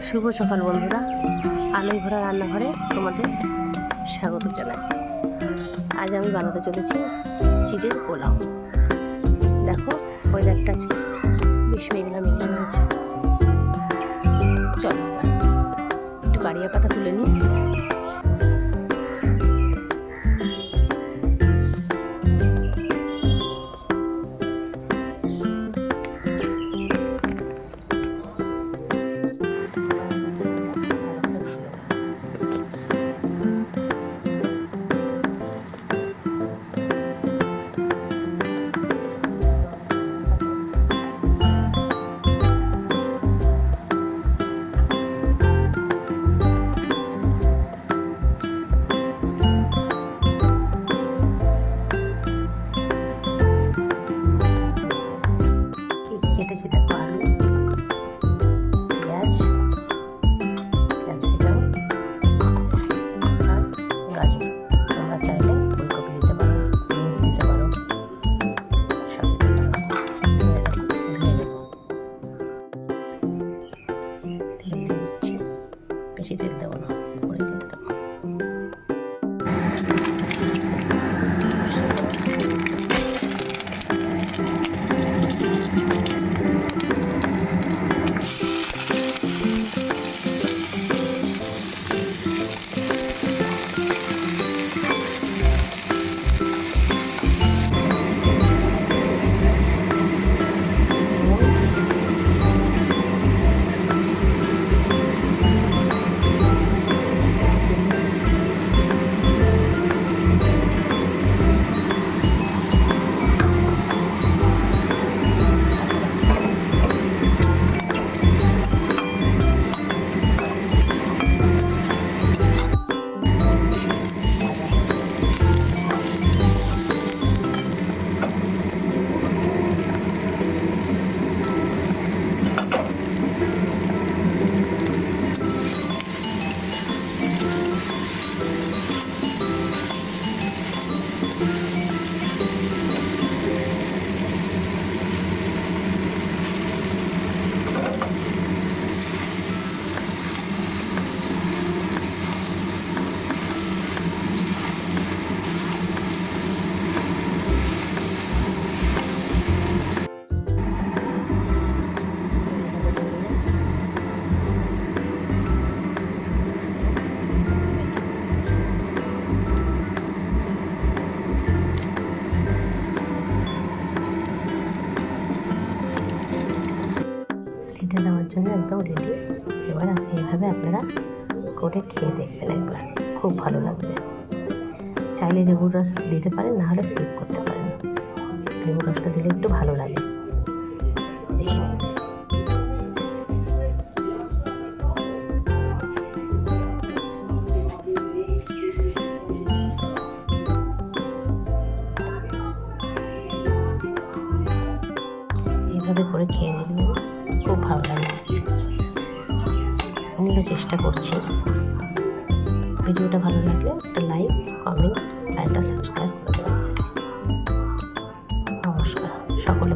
শুভ সকাল বন্ধুরা, আলোয় ভরা রান্নাঘরে তোমাদের স্বাগত জানাই। আজ আমি বানাতে চলেছি চিজের পোলাও। দেখো ওয়েদারটা বেশ মেঘলা মেঘলা রয়েছে। চলো একটু কারিয়া পাতা তুলে নিই। কেটেছি দেখো আলু, পেঁয়াজ, ক্যাপসিকাম আর গাজর। তোমরা চাইলে ফুলকপি দিতে পারো, বিনস দিতে পারো, সব দিতে পারো। ধুয়ে নেব, তেল দিয়ে দিচ্ছি, বেশি তেল দেবো না, পরে দিয়ে দেবো। এটা দেওয়ার জন্য একদম রেডি। এবার এইভাবে আপনারা করে খেয়ে দেখবেন একবার, খুব ভালো লাগবে। চাইলে লেবুর রস দিতে পারেন, না হলে স্কিপ করতে পারেন। লেবুর রসটা দিলে একটু ভালো লাগে। দেখি এইভাবে করে খেয়ে দেখবেন, খুব ভালো লাগে। আমিও চেষ্টা করছি। ভিডিওটা ভালো লাগলে একটা লাইক, কমেন্ট আর একটা সাবস্ক্রাইব করে দেবেন। নমস্কার, সকলে